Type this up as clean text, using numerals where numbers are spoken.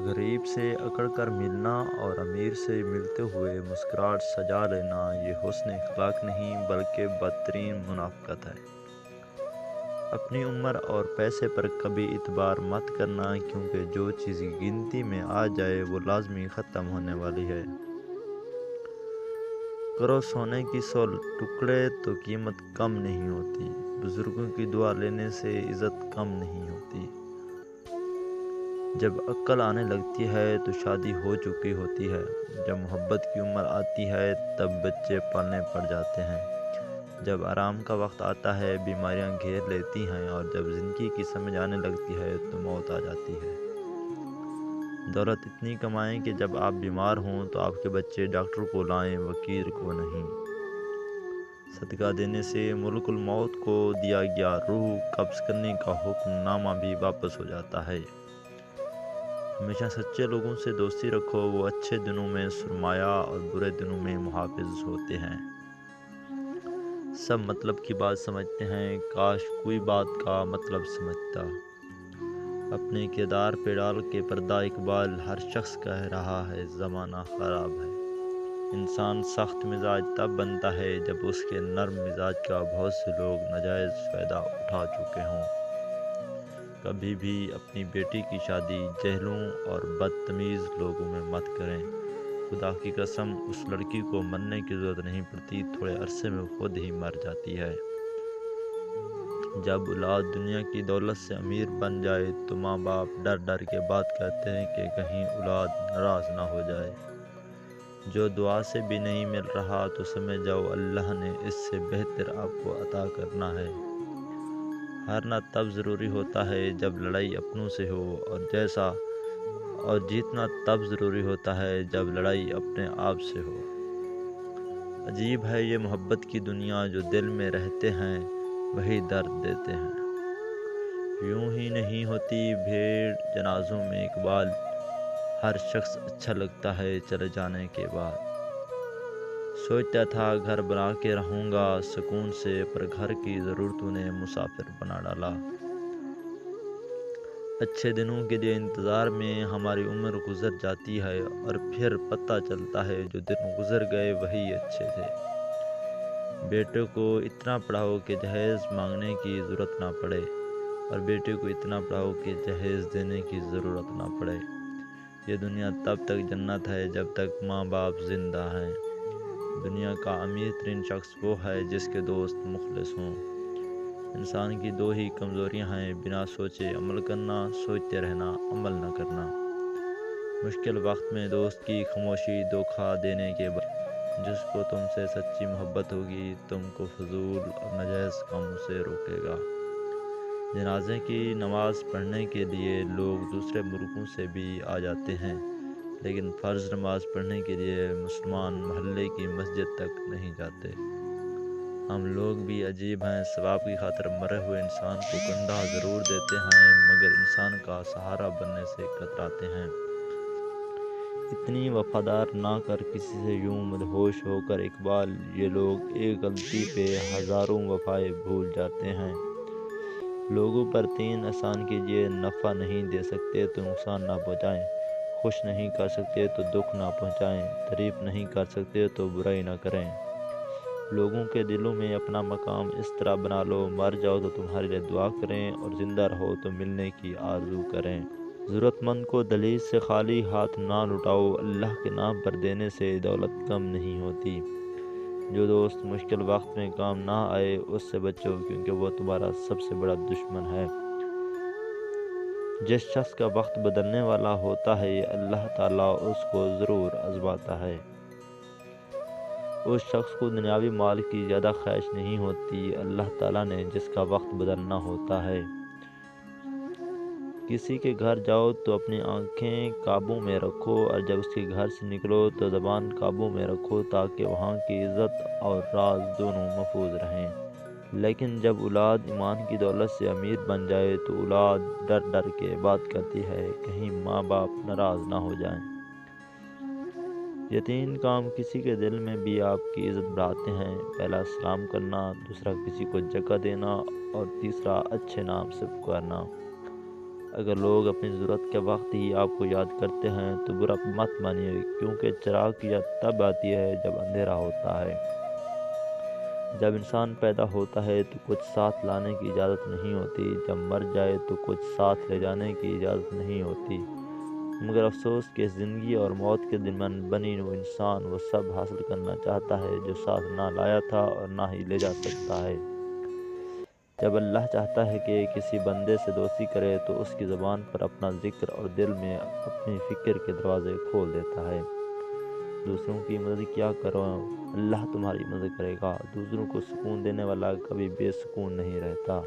غریب سے اکڑ کر ملنا اور امیر سے ملتے ہوئے مسکراہٹ سجا لینا یہ حسن اخلاق نہیں بلکہ بدترین منافقت ہے۔ اپنی عمر اور پیسے پر کبھی اعتبار مت کرنا، کیونکہ جو چیز گنتی میں آ جائے وہ لازمی ختم ہونے والی ہے۔ کرو سونے کی 100 ٹکڑے تو قیمت کم نہیں ہوتی، بزرگوں کی دعا لینے سے عزت کم نہیں ہوتی۔ جب عقل آنے لگتی ہے تو شادی ہو چکی ہوتی ہے، جب محبت کی عمر آتی ہے تب بچے پالنے پڑ جاتے ہیں، جب آرام کا وقت آتا ہے بیماریاں گھیر لیتی ہیں، اور جب زندگی کی سمجھ آنے لگتی ہے تو موت آ جاتی ہے۔ دولت اتنی کمائیں کہ جب آپ بیمار ہوں تو آپ کے بچے ڈاکٹر کو لائیں، وکیل کو نہیں۔ صدقہ دینے سے ملک الموت کو دیا گیا روح قبض کرنے کا حکم نامہ بھی واپس ہو جاتا ہے۔ ہمیشہ سچے لوگوں سے دوستی رکھو، وہ اچھے دنوں میں سرمایہ اور برے دنوں میں محافظ ہوتے ہیں۔ سب مطلب کی بات سمجھتے ہیں، کاش کوئی بات کا مطلب سمجھتا۔ اپنے کردار پہ ڈال کے پردہ اقبال ہر شخص کہہ رہا ہے زمانہ خراب ہے۔ انسان سخت مزاج تب بنتا ہے جب اس کے نرم مزاج کا بہت سے لوگ ناجائز فائدہ اٹھا چکے ہوں۔ کبھی بھی اپنی بیٹی کی شادی جہلوں اور بدتمیز لوگوں میں مت کریں۔ خدا کی قسم اس لڑکی کو مرنے کی ضرورت نہیں پڑتی، تھوڑے عرصے میں خود ہی مر جاتی ہے۔ جب اولاد دنیا کی دولت سے امیر بن جائے تو ماں باپ ڈر ڈر کے بات کہتے ہیں کہ کہیں اولاد ناراض نہ ہو جائے۔ جو دعا سے بھی نہیں مل رہا تو سمجھ جاؤ اللہ نے اس سے بہتر آپ کو عطا کرنا ہے۔ ہارنا تب ضروری ہوتا ہے جب لڑائی اپنوں سے ہو، اور جیتنا تب ضروری ہوتا ہے جب لڑائی اپنے آپ سے ہو۔ عجیب ہے یہ محبت کی دنیا، جو دل میں رہتے ہیں وہی درد دیتے ہیں۔ یوں ہی نہیں ہوتی بھیڑ جنازوں میں اقبال، ہر شخص اچھا لگتا ہے چلے جانے کے بعد۔ سوچتا تھا گھر بنا کے رہوں گا سکون سے، پر گھر کی ضرورتوں نے مسافر بنا ڈالا۔ اچھے دنوں کے لیے انتظار میں ہماری عمر گزر جاتی ہے، اور پھر پتہ چلتا ہے جو دن گزر گئے وہی اچھے تھے۔ بیٹے کو اتنا پڑھاؤ کہ جہیز مانگنے کی ضرورت نہ پڑے، اور بیٹے کو اتنا پڑھاؤ کہ جہیز دینے کی ضرورت نہ پڑے۔ یہ دنیا تب تک جنت ہے جب تک ماں باپ زندہ ہیں۔ دنیا کا امیر ترین شخص وہ ہے جس کے دوست مخلص ہوں۔ انسان کی دو ہی کمزوریاں ہیں، بنا سوچے عمل کرنا، سوچتے رہنا عمل نہ کرنا۔ مشکل وقت میں دوست کی خاموشی دھوکہ دینے کے بعد، جس کو تم سے سچی محبت ہوگی تم کو فضول اور ناجائز کاموں سے روکے گا۔ جنازے کی نماز پڑھنے کے لیے لوگ دوسرے ملکوں سے بھی آ جاتے ہیں، لیکن فرض نماز پڑھنے کے لیے مسلمان محلے کی مسجد تک نہیں جاتے۔ ہم لوگ بھی عجیب ہیں، ثواب کی خاطر مرے ہوئے انسان کو کندھا ضرور دیتے ہیں، مگر انسان کا سہارا بننے سے کتراتے ہیں۔ اتنی وفادار نہ کر کسی سے یوں مدہوش ہو کر اقبال، یہ لوگ ایک غلطی پہ ہزاروں وفائیں بھول جاتے ہیں۔ لوگوں پر 3 احسان کیجئے، نفع نہیں دے سکتے تو نقصان نہ پہنچائیں، خوش نہیں کر سکتے تو دکھ نہ پہنچائیں، تعریف نہیں کر سکتے تو برائی نہ کریں۔ لوگوں کے دلوں میں اپنا مقام اس طرح بنا لو، مر جاؤ تو تمہارے لیے دعا کریں، اور زندہ رہو تو ملنے کی آرزو کریں۔ ضرورت مند کو دہلیز سے خالی ہاتھ نہ لوٹاؤ، اللہ کے نام پر دینے سے دولت کم نہیں ہوتی۔ جو دوست مشکل وقت میں کام نہ آئے اس سے بچو، کیونکہ وہ تمہارا سب سے بڑا دشمن ہے۔ جس شخص کا وقت بدلنے والا ہوتا ہے اللہ تعالیٰ اس کو ضرور آزماتا ہے۔ اس شخص کو دنیاوی مال کی زیادہ خواہش نہیں ہوتی، اللہ تعالیٰ نے جس کا وقت بدلنا ہوتا ہے۔ کسی کے گھر جاؤ تو اپنی آنکھیں قابو میں رکھو، اور جب اس کے گھر سے نکلو تو زبان قابو میں رکھو، تاکہ وہاں کی عزت اور راز دونوں محفوظ رہیں۔ لیکن جب اولاد ایمان کی دولت سے امیر بن جائے تو اولاد ڈر ڈر کے بات کرتی ہے، کہیں ماں باپ ناراض نہ ہو جائیں۔ یہ 3 کام کسی کے دل میں بھی آپ کی عزت بڑھاتے ہیں، پہلا سلام کرنا، دوسرا کسی کو جگہ دینا، اور تیسرا اچھے نام سے پکارنا۔ اگر لوگ اپنی ضرورت کے وقت ہی آپ کو یاد کرتے ہیں تو برا مت مانیے، کیونکہ چراغ کی یاد تب آتی ہے جب اندھیرا ہوتا ہے۔ جب انسان پیدا ہوتا ہے تو کچھ ساتھ لانے کی اجازت نہیں ہوتی، جب مر جائے تو کچھ ساتھ لے جانے کی اجازت نہیں ہوتی، مگر افسوس کہ زندگی اور موت کے درمیان بنی وہ انسان وہ سب حاصل کرنا چاہتا ہے جو ساتھ نہ لایا تھا اور نہ ہی لے جا سکتا ہے۔ جب اللہ چاہتا ہے کہ کسی بندے سے دوستی کرے تو اس کی زبان پر اپنا ذکر اور دل میں اپنی فکر کے دروازے کھول دیتا ہے۔ دوسروں کی مدد کیا کرو، اللہ تمہاری مدد کرے گا۔ دوسروں کو سکون دینے والا کبھی بے سکون نہیں رہتا۔